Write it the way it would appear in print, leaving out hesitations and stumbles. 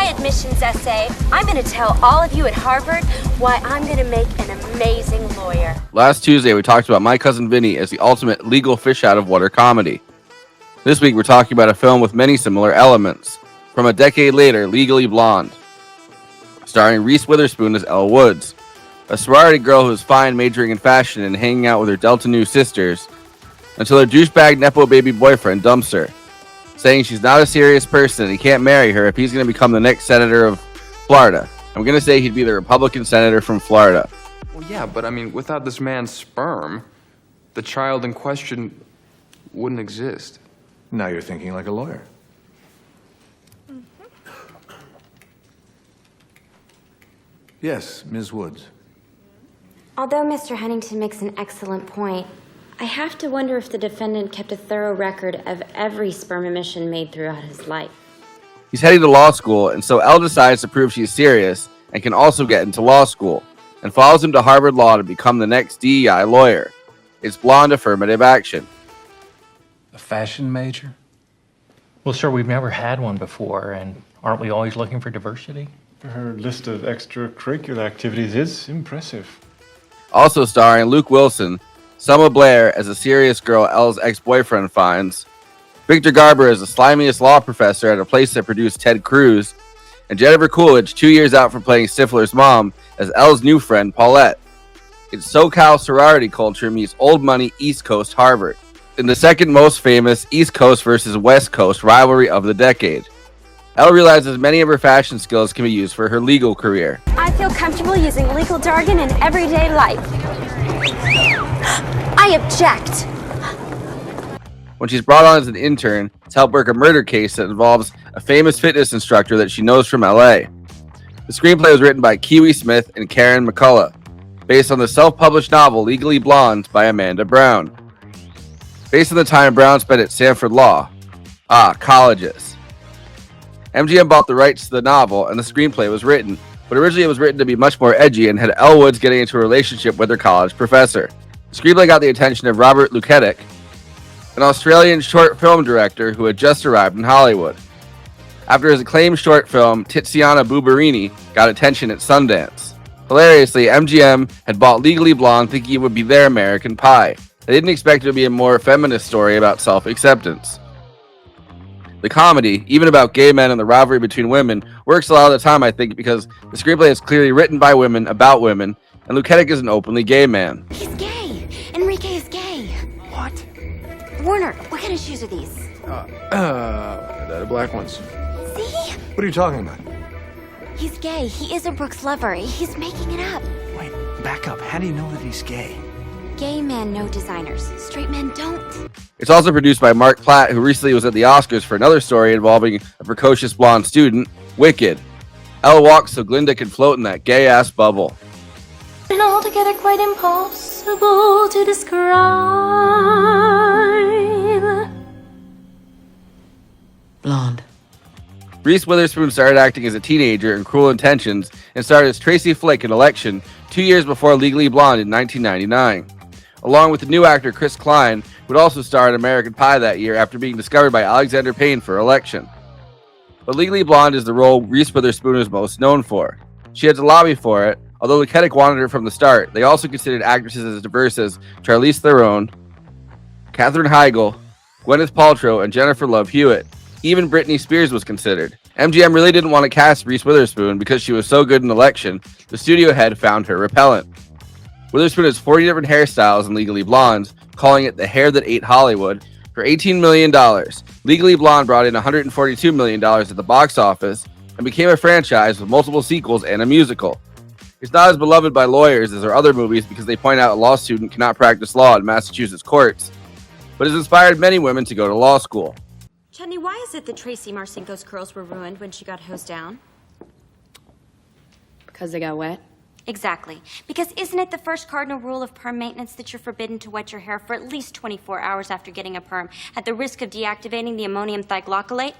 my admissions essay, I'm going to tell all of you at Harvard why I'm going to make an amazing lawyer. Last Tuesday, we talked about My Cousin Vinny as the ultimate legal fish out of water comedy. This week, we're talking about a film with many similar elements. From a decade later, Legally Blonde, starring Reese Witherspoon as Elle Woods, a sorority girl who's fine majoring in fashion and hanging out with her Delta Nu sisters, until her douchebag Nepo baby boyfriend dumps her, saying she's not a serious person and he can't marry her if he's going to become the next senator of Florida. I'm going to say he'd be the Republican senator from Florida. Well, yeah, but I mean, without this man's sperm, the child in question wouldn't exist. Now you're thinking like a lawyer. Yes, Ms. Woods. Although Mr. Huntington makes an excellent point, I have to wonder if the defendant kept a thorough record of every sperm emission made throughout his life. He's heading to law school, and so Elle decides to prove she's serious and can also get into law school, and follows him to Harvard Law to become the next DEI lawyer. It's blonde affirmative action. A fashion major? Well, sir, we've never had one before, and aren't we always looking for diversity? Her list of extracurricular activities is impressive. Also starring Luke Wilson, Selma Blair as a serious girl Elle's ex-boyfriend finds, Victor Garber as the slimiest law professor at a place that produced Ted Cruz, and Jennifer Coolidge 2 years out from playing Stifler's mom as Elle's new friend Paulette. It's SoCal sorority culture meets old money East Coast Harvard, in the second most famous East Coast versus West Coast rivalry of the decade. Elle realizes many of her fashion skills can be used for her legal career. I feel comfortable using legal jargon in everyday life. I object. When she's brought on as an intern to help work a murder case that involves a famous fitness instructor that she knows from LA. The screenplay was written by Kiwi Smith and Karen McCullough, based on the self-published novel Legally Blonde by Amanda Brown. Based on the time Brown spent at Stanford Law. Colleges. MGM bought the rights to the novel and the screenplay was written, but originally it was written to be much more edgy and had Elle Woods getting into a relationship with her college professor. The screenplay got the attention of Robert Luketic, an Australian short film director who had just arrived in Hollywood. After his acclaimed short film, Tiziana Bubarini got attention at Sundance. Hilariously, MGM had bought Legally Blonde thinking it would be their American Pie. They didn't expect it to be a more feminist story about self-acceptance. The comedy, even about gay men and the rivalry between women, works a lot of the time, I think, because the screenplay is clearly written by women, about women, and Luketic is an openly gay man. He's gay. Enrique is gay. What? Warner, what kind of shoes are these? The black ones. See? What are you talking about? He's gay. He is a Brooks lover. He's making it up. Wait, back up. How do you know that he's gay? Gay men know designers. Straight men don't. It's also produced by Mark Platt, who recently was at the Oscars for another story involving a precocious blonde student, Wicked. Elle walks so Glinda can float in that gay-ass bubble. And altogether quite impossible to describe. Blonde. Reese Witherspoon started acting as a teenager in Cruel Intentions and starred as Tracy Flick in Election 2 years before Legally Blonde in 1999. Along with the new actor Chris Klein, who would also star in American Pie that year after being discovered by Alexander Payne for Election. But Legally Blonde is the role Reese Witherspoon is most known for. She had to lobby for it, although Luketic wanted her from the start. They also considered actresses as diverse as Charlize Theron, Katherine Heigl, Gwyneth Paltrow, and Jennifer Love Hewitt. Even Britney Spears was considered. MGM really didn't want to cast Reese Witherspoon because she was so good in Election. The studio head found her repellent. Witherspoon has 40 different hairstyles in Legally Blonde, calling it the hair that ate Hollywood. For $18 million, Legally Blonde brought in $142 million at the box office and became a franchise with multiple sequels and a musical. It's not as beloved by lawyers as our other movies because they point out a law student cannot practice law in Massachusetts courts, but has inspired many women to go to law school. Chetney, why is it that Tracy Marcinko's curls were ruined when she got hosed down? Because they got wet? Exactly. Because isn't it the first cardinal rule of perm maintenance that you're forbidden to wet your hair for at least 24 hours after getting a perm, at the risk of deactivating the ammonium thioglycolate?